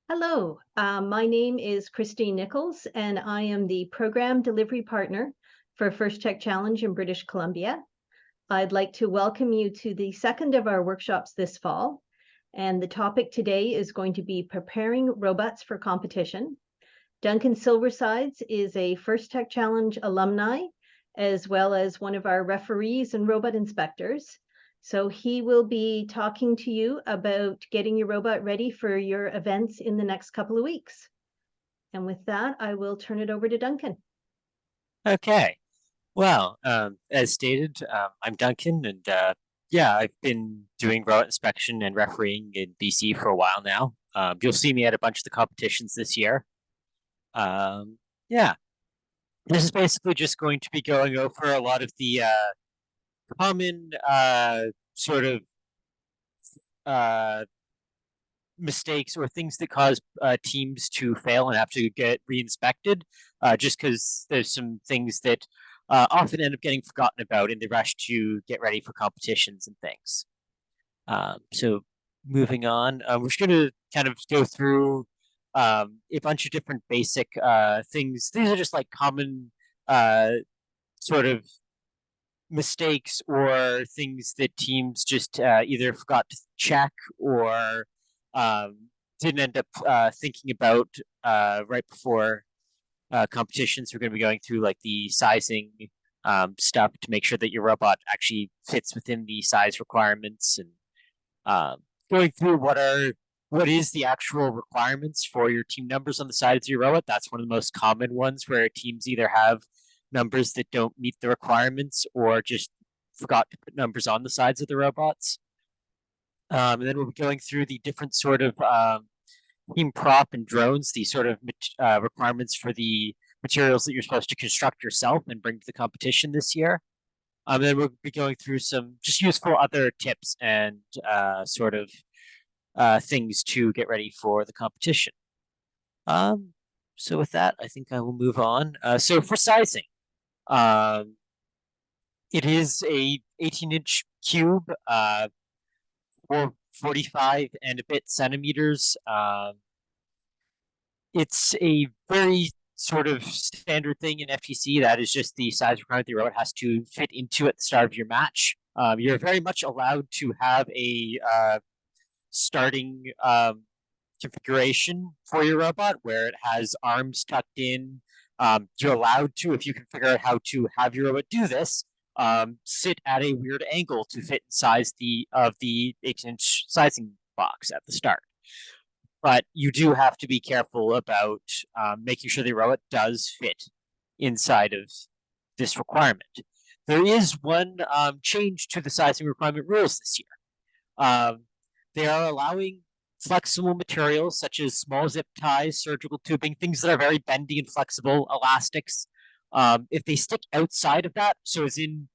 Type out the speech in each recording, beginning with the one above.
Hello, my name is Christine Nichols, and I am the Program Delivery Partner for First Tech Challenge in British Columbia. I'd like to welcome you to the second of our workshops this fall, and the topic today is going to be preparing robots for competition. Duncan Silversides is a First Tech Challenge alumni, as well as one of our referees and robot inspectors. So he will be talking to you about getting your robot ready for your events in the next couple of weeks. And with that, I will turn it over to Duncan. Okay. Well, as stated, I'm Duncan, and yeah, I've been doing route inspection and refereeing in BC for a while now. You'll see me at a bunch of the competitions this year. Yeah, this is basically just going to be going over a lot of the common sort of uh, mistakes or things that cause teams to fail and have to get re-inspected, just because there's some things that often end up getting forgotten about in the rush to get ready for competitions and things. So moving on, we're just going to kind of go through a bunch of different basic things. These are just like common uh, sort of mistakes or things that teams just either forgot to check or didn't end up thinking about right before competitions. We're going to be going through like the sizing stuff to make sure that your robot actually fits within the size requirements and going through what is the actual requirements for your team numbers on the sides of your robot. That's one of the most common ones where teams either have numbers that don't meet the requirements or just forgot to put numbers on the sides of the robots. And then we'll be going through the different sort of team prop and drones, the sort of requirements for the materials that you're supposed to construct yourself and bring to the competition this year. And then we'll be going through some just useful other tips and sort of things to get ready for the competition. So with that, I think I will move on. So for sizing, um, it is a 18-inch cube, 45 and a bit centimeters. It's a very sort of standard thing in FTC. That is just the size requirement the robot has to fit into at the start of your match. You're very much allowed to have a starting configuration for your robot where it has arms tucked in. You're allowed to, if you can figure out how to have your robot do this, sit at a weird angle to fit in size of the 18-inch sizing box at the start. But you do have to be careful about making sure the robot does fit inside of this requirement. There is one change to the sizing requirement rules this year. They are allowing flexible materials such as small zip ties, surgical tubing, things that are very bendy and flexible, elastics. If they stick outside of that, so as in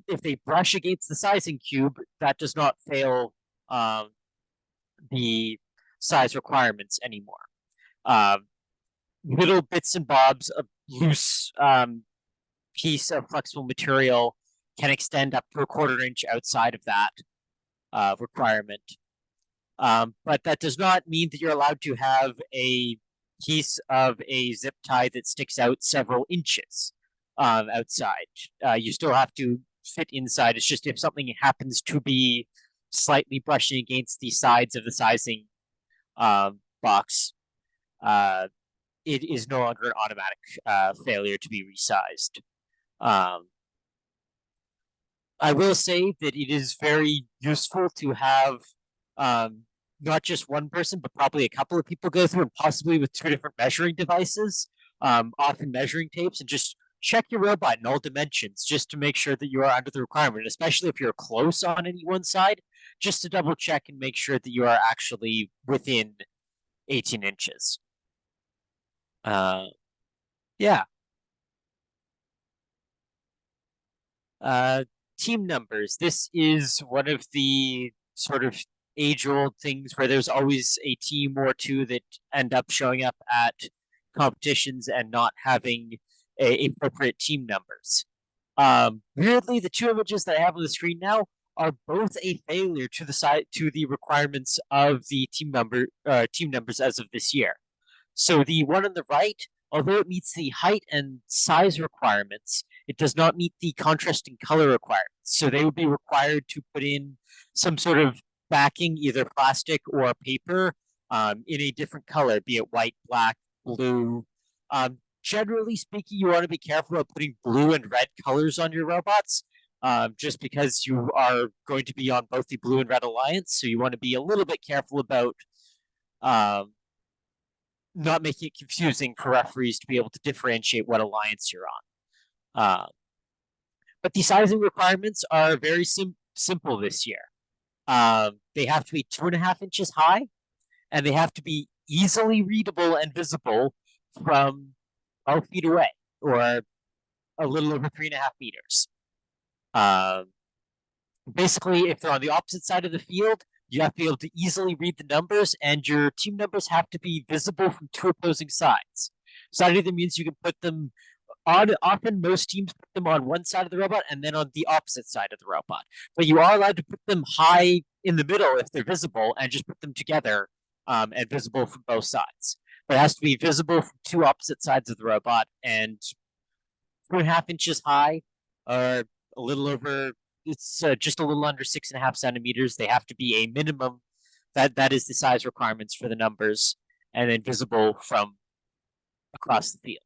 if they brush against the sizing cube, that does not fail the size requirements anymore. Little bits and bobs of loose piece of flexible material can extend up to a quarter-inch outside of that requirement. But that does not mean that you're allowed to have a piece of a zip tie that sticks out several inches outside. You still have to fit inside. It's just if something happens to be slightly brushing against the sides of the sizing box, it is no longer an automatic failure to be resized. I will say that it is very useful to have not just one person, but probably a couple of people go through and possibly with two different measuring devices, often measuring tapes, and just check your robot in all dimensions just to make sure that you are under the requirement, especially if you're close on any one side, just to double check and make sure that you are actually within 18 inches. Yeah. Team numbers. This is one of the sort of age-old things where there's always a team or two that end up showing up at competitions and not having appropriate team numbers. Weirdly, the two images that I have on the screen now are both a failure to the requirements of the team numbers as of this year. So the one on the right, although it meets the height and size requirements, it does not meet the contrast and color requirements. So they would be required to put in some sort of backing, either plastic or paper, in a different color, be it white, black, blue. Generally speaking, you want to be careful of putting blue and red colors on your robots, just because you are going to be on both the Blue and Red Alliance. So you want to be a little bit careful about not making it confusing for referees to be able to differentiate what alliance you're on. But the sizing requirements are very simple this year. They have to be 2.5 inches high, and they have to be easily readable and visible from 12 feet away, or a little over 3.5 meters. Basically, if they're on the opposite side of the field, you have to be able to easily read the numbers, and your team numbers have to be visible from two opposing sides. So that either means you can put them on, often most teams put them on one side of the robot and then on the opposite side of the robot. But you are allowed to put them high in the middle if they're visible, and just put them together and visible from both sides. But it has to be visible from two opposite sides of the robot, and 2.5 inches high, or a little over, it's just a little under 6.5 centimeters. They have to be a minimum. That is the size requirements for the numbers, and then visible from across the field.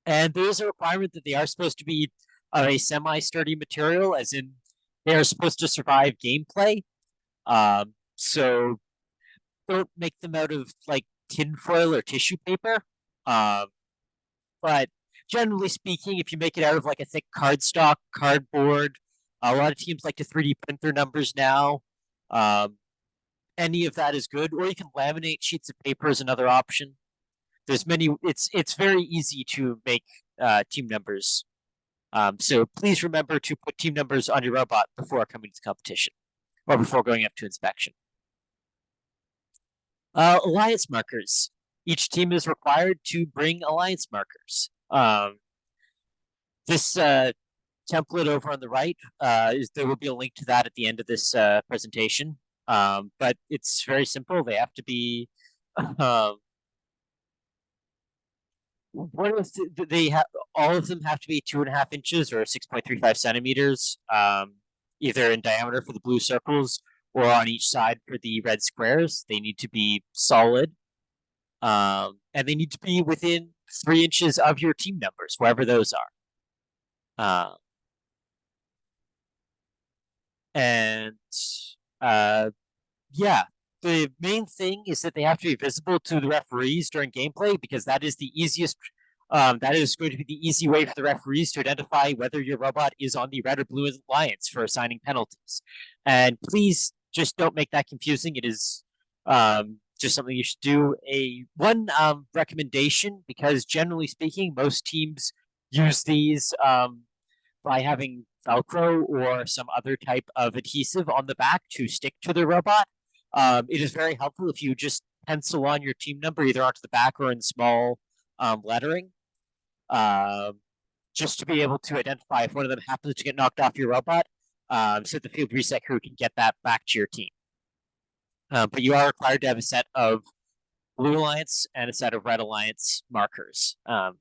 And there is a requirement that they are supposed to be of a semi-sturdy material, as in they are supposed to survive gameplay. So don't make them out of like tinfoil or tissue paper. But generally speaking, if you make it out of like a thick cardstock, cardboard, a lot of teams like to 3D print their numbers now. Any of that is good, or you can laminate sheets of paper as another option. There's many. It's very easy to make team numbers. So please remember to put team numbers on your robot before coming to the competition, or before going up to inspection. Alliance markers. Each team is required to bring alliance markers. This template over on the right, there will be a link to that at the end of this presentation. But it's very simple. They have to be all of them have to be 2.5 inches or 6.35 centimeters, either in diameter for the blue circles or on each side for the red squares. They need to be solid, and they need to be within 3 inches of your team numbers, wherever those are. Yeah, the main thing is that they have to be visible to the referees during gameplay, because that is the easiest. That is going to be the easy way for the referees to identify whether your robot is on the red or blue alliance for assigning penalties. And please just don't make that confusing. It is just something you should do. One recommendation, because generally speaking, most teams use these by having Velcro or some other type of adhesive on the back to stick to the robot. It is very helpful if you just pencil on your team number either onto the back or in small lettering, just to be able to identify if one of them happens to get knocked off your robot, so the field reset crew can get that back to your team. But you are required to have a set of Blue Alliance and a set of Red Alliance markers, and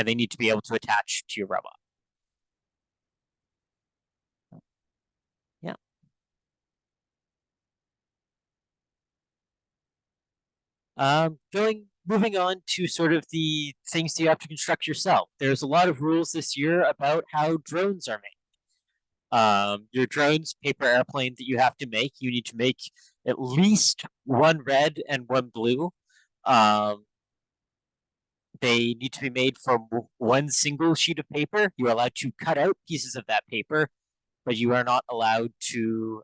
they need to be able to attach to your robot. Moving on to sort of the things you have to construct yourself. There's a lot of rules this year about how drones are made. Your drones, paper airplane that you have to make, you need to make at least one red and one blue. They need to be made from one single sheet of paper. You are allowed to cut out pieces of that paper, but you are not allowed to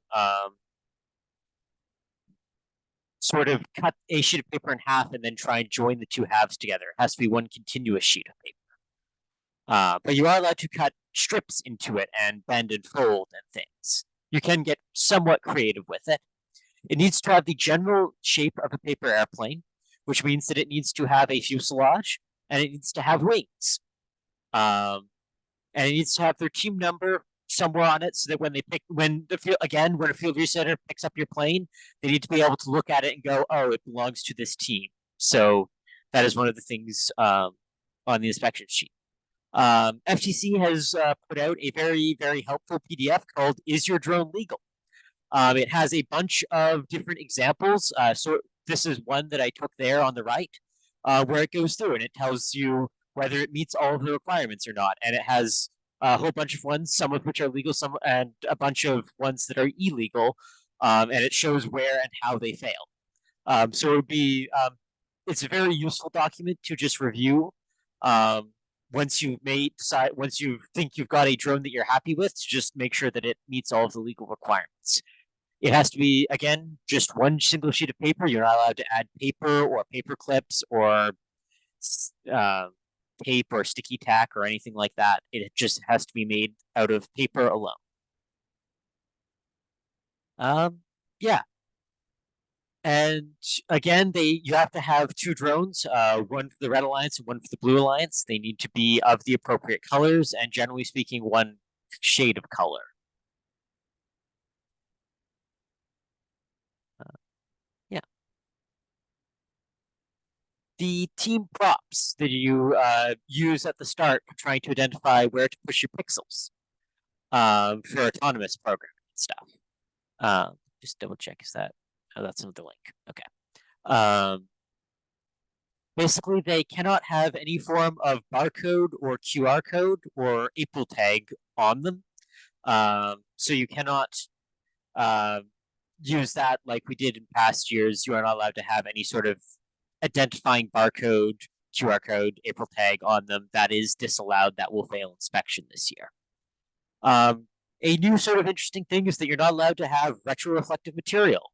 sort of cut a sheet of paper in half and then try and join the two halves together. It has to be one continuous sheet of paper. But you are allowed to cut strips into it and bend and fold and things. You can get somewhat creative with it. It needs to have the general shape of a paper airplane, which means that it needs to have a fuselage and it needs to have wings. And it needs to have their team number somewhere on it, so that when a field resetter picks up your plane, they need to be able to look at it and go, oh, it belongs to this team. So that is one of the things on the inspection sheet. FTC has put out a very, very helpful PDF called "Is Your Drone Legal?" It has a bunch of different examples. So this is one that I took there on the right, where it goes through and it tells you whether it meets all of the requirements or not. And it has a whole bunch of ones, some of which are legal, and a bunch of ones that are illegal. And it shows where and how they fail. So it would be it's a very useful document to just review. Once you think you've got a drone that you're happy with, to just make sure that it meets all of the legal requirements. It has to be, again, just one single sheet of paper. You're not allowed to add paper or paper clips or tape or sticky tack or anything like that. It just has to be made out of paper alone. Yeah. And again, you have to have two drones, one for the Red Alliance and one for the Blue Alliance. They need to be of the appropriate colors and, generally speaking, one shade of color. Yeah. The team props that you use at the start for trying to identify where to push your pixels for autonomous programming and stuff. Just double check, is that, oh, that's another link. Okay. Basically, they cannot have any form of barcode or QR code or April tag on them. So you cannot use that like we did in past years. You are not allowed to have any sort of identifying barcode, QR code, April tag on them. That is disallowed. That will fail inspection this year. A new sort of interesting thing is that you're not allowed to have retroreflective material.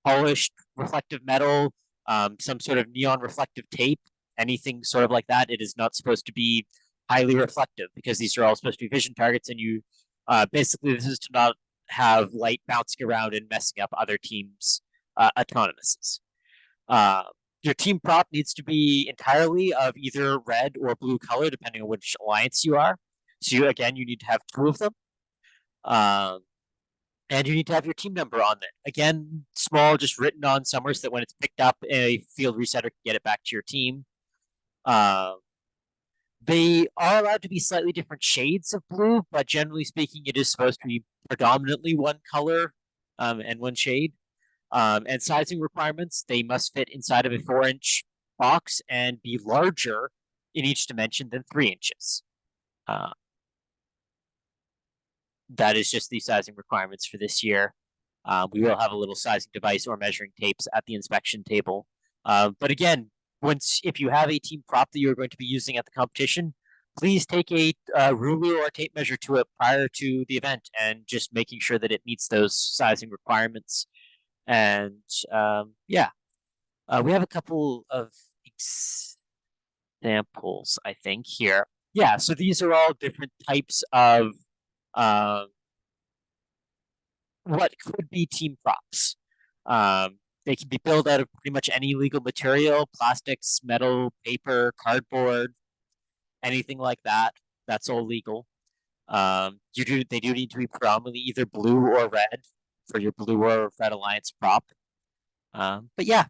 Polished reflective metal, some sort of neon reflective tape, anything sort of like that. It is not supposed to be highly reflective because these are all supposed to be vision targets, and you basically, this is to not have light bouncing around and messing up other teams' autonomouses. Your team prop needs to be entirely of either red or blue color, depending on which alliance you are. So you need to have two of them. And you need to have your team number on it. Again, small, just written on somewhere so that when it's picked up, a field resetter can get it back to your team. They are allowed to be slightly different shades of blue, but generally speaking, it is supposed to be predominantly one color and one shade. And sizing requirements, they must fit inside of a 4-inch box and be larger in each dimension than 3 inches. That is just the sizing requirements for this year. We will have a little sizing device or measuring tapes at the inspection table. But again, if you have a team prop that you're going to be using at the competition, please take a ruler or a tape measure to it prior to the event and just making sure that it meets those sizing requirements. And yeah, we have a couple of examples, I think, here. Yeah, so these are all different types of what could be team props. They can be built out of pretty much any legal material: plastics, metal, paper, cardboard, anything like that. That's all legal. They do need to be predominantly either blue or red for your Blue or Red Alliance prop. But yeah,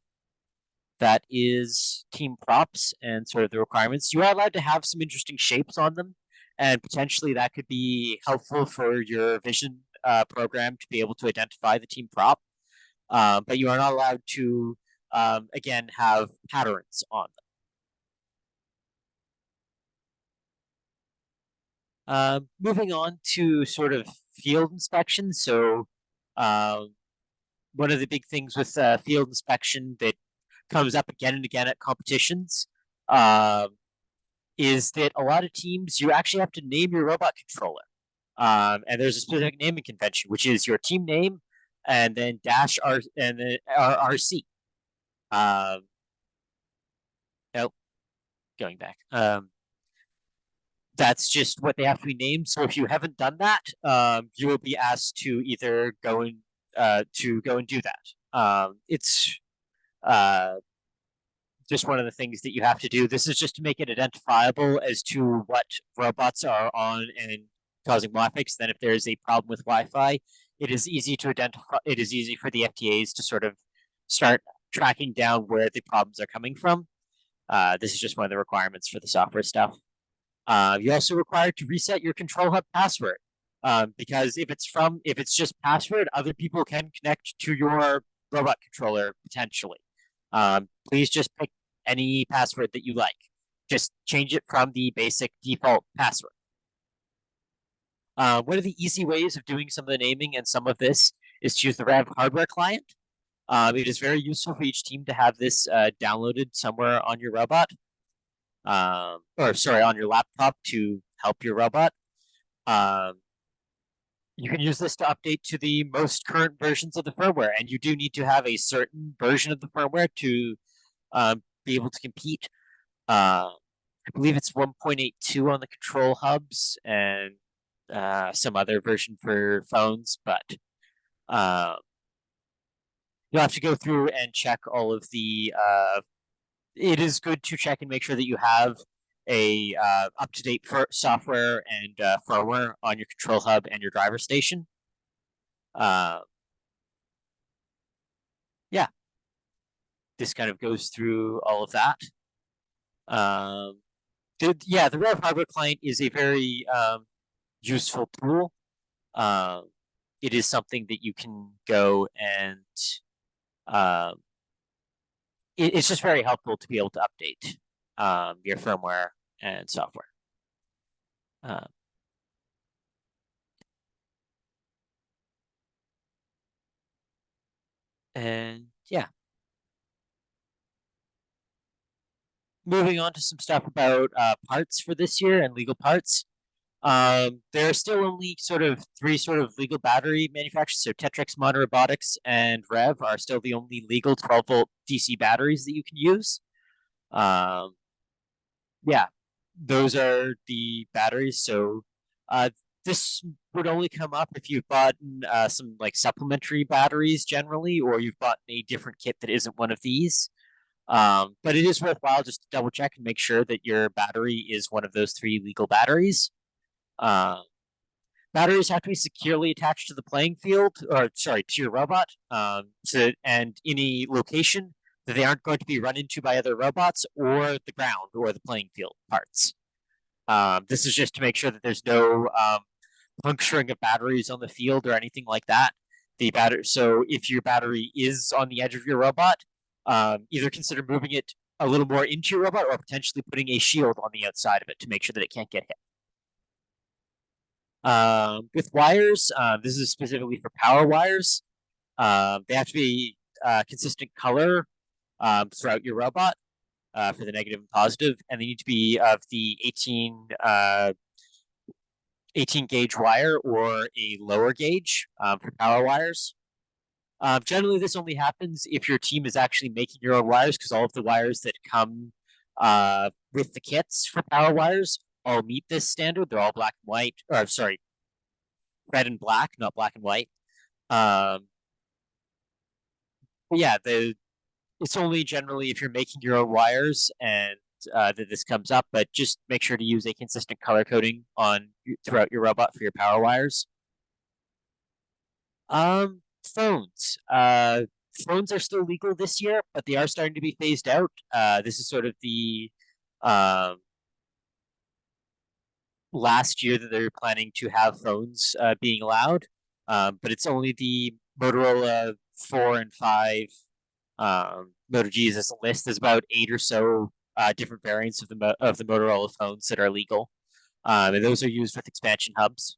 that is team props and sort of the requirements. You are allowed to have some interesting shapes on them, and potentially that could be helpful for your vision program to be able to identify the team prop. But you are not allowed to, again, have patterns on them. Moving on to sort of field inspection. So one of the big things with field inspection that comes up again and again at competitions is that a lot of teams, you actually have to name your robot controller. And there's a specific naming convention, which is your team name and then -R and then RC. Nope, going back. That's just what they have to be named. So if you haven't done that, you will be asked to either go and do that. It's just one of the things that you have to do. This is just to make it identifiable as to what robots are on and causing Wi-Fi. Then if there is a problem with Wi-Fi, it is easy to identify. It is easy for the FTAs to sort of start tracking down where the problems are coming from. This is just one of the requirements for the software stuff. You're also required to reset your control hub password, because if it's just password, other people can connect to your robot controller potentially. Please just pick any password that you like. Just change it from the basic default password. One of the easy ways of doing some of the naming and some of this is to use the Rev hardware client. It is very useful for each team to have this downloaded somewhere on your robot, or sorry, on your laptop to help your robot. You can use this to update to the most current versions of the firmware, and you do need to have a certain version of the firmware to be able to compete. I believe it's 1.82 on the control hubs and some other version for phones, but you'll have to go through and check all of the. It is good to check and make sure that you have a up-to-date software and firmware on your control hub and your driver station. Yeah, this kind of goes through all of that. The Rev hardware client is a very useful tool. It is something that you can go and it's just very helpful to be able to update your firmware and software. And yeah. Moving on to some stuff about parts for this year and legal parts. There are still only three legal battery manufacturers. So Tetrix, Modern Robotics, and Rev are still the only legal 12-volt DC batteries that you can use. Yeah, those are the batteries. So this would only come up if you've bought some like supplementary batteries generally, or you've bought a different kit that isn't one of these. But it is worthwhile just to double check and make sure that your battery is one of those three legal batteries. Batteries have to be securely attached to the playing field, or sorry, to your robot, and in a location that they aren't going to be run into by other robots or the ground or the playing field parts. This is just to make sure that there's no puncturing of batteries on the field or anything like that. So if your battery is on the edge of your robot, either consider moving it a little more into your robot or potentially putting a shield on the outside of it to make sure that it can't get hit. With wires, this is specifically for power wires. They have to be consistent color throughout your robot for the negative and positive, and they need to be of the 18 gauge wire or a lower gauge for power wires. Generally, this only happens if your team is actually making your own wires, because all of the wires that come with the kits for power wires all meet this standard. They're all black and white, or sorry, red and black, not black and white. But yeah, it's only generally if you're making your own wires and that this comes up, but just make sure to use a consistent color coding throughout your robot for your power wires. Phones. Phones are still legal this year, but they are starting to be phased out. This is sort of the last year that they're planning to have phones being allowed, but it's only the Motorola 4 and 5 Moto G's as a list. There's about 8 or so different variants of the Motorola phones that are legal, and those are used with expansion hubs.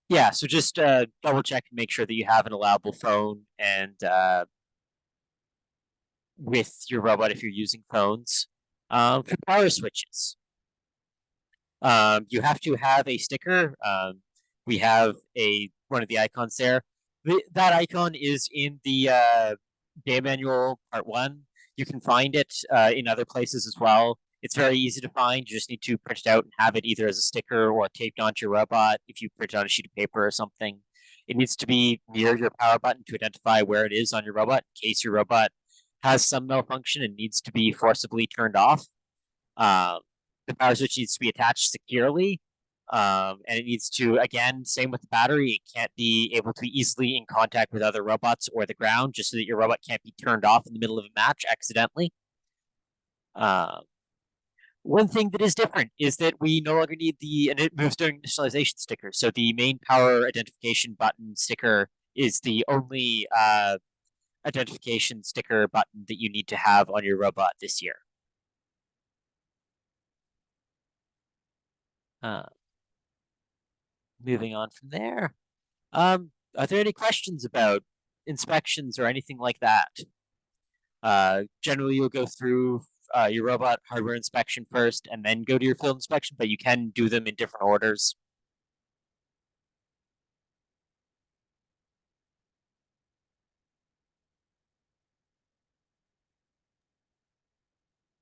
Yeah, so just double check and make sure that you have an allowable phone and with your robot if you're using phones. For power switches, you have to have a sticker. We have one of the icons there. That icon is in the game manual part 1. You can find it in other places as well. It's very easy to find. You just need to print it out and have it either as a sticker or taped onto your robot if you print it on a sheet of paper or something. It needs to be near your power button to identify where it is on your robot in case your robot has some malfunction and needs to be forcibly turned off. The power switch needs to be attached securely. And it needs to, again, same with the battery, it can't be able to be easily in contact with other robots or the ground, just so that your robot can't be turned off in the middle of a match accidentally. One thing that is different is that we no longer need and it moves during initialization sticker. So the main power identification button sticker is the only identification sticker button that you need to have on your robot this year. Moving on from there. Are there any questions about inspections or anything like that? Generally, you'll go through your robot hardware inspection first and then go to your field inspection, but you can do them in different orders.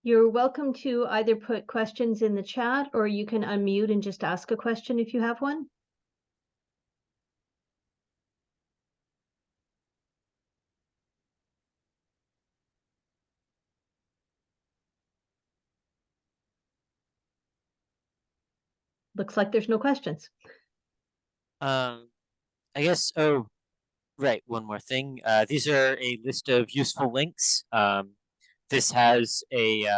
You're welcome to either put questions in the chat or you can unmute and just ask a question if you have one. Looks like there's no questions. I guess, oh, right, one more thing. These are a list of useful links. This has the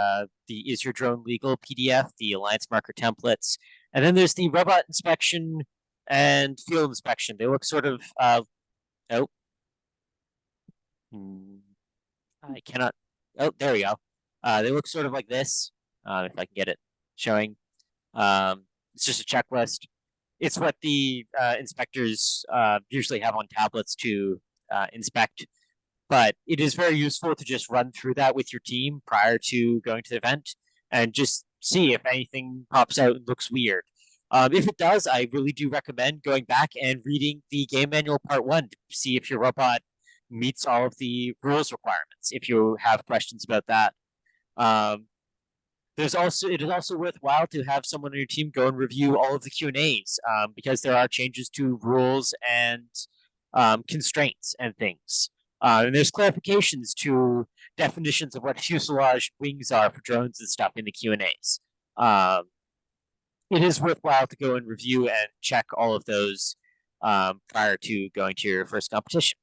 Is Your Drone Legal PDF, the Alliance Marker templates, and then there's the robot inspection and field inspection. They look sort of, I cannot, there we go. They look sort of like this, if I can get it showing. It's just a checklist. It's what the inspectors usually have on tablets to inspect, but it is very useful to just run through that with your team prior to going to the event and just see if anything pops out and looks weird. If it does, I really do recommend going back and reading the game manual part 1 to see if your robot meets all of the rules requirements, if you have questions about that. It is also worthwhile to have someone on your team go and review all of the Q&As because there are changes to rules and constraints and things. And there's clarifications to definitions of what fuselage wings are for drones and stuff in the Q&As. It is worthwhile to go and review and check all of those prior to going to your first competition.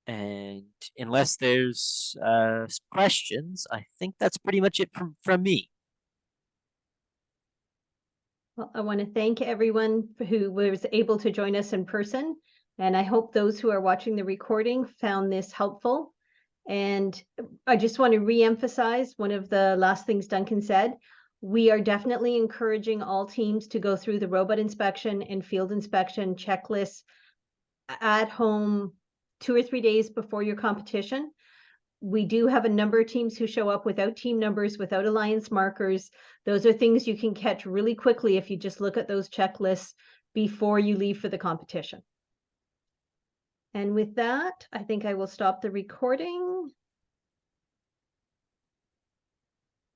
And unless there's questions, I think that's pretty much it from me. Well, I want to thank everyone who was able to join us in person, and I hope those who are watching the recording found this helpful. And I just want to re-emphasize one of the last things Duncan said. We are definitely encouraging all teams to go through the robot inspection and field inspection checklists at home 2 or 3 days before your competition. We do have a number of teams who show up without team numbers, without alliance markers. Those are things you can catch really quickly if you just look at those checklists before you leave for the competition. And with that, I think I will stop the recording.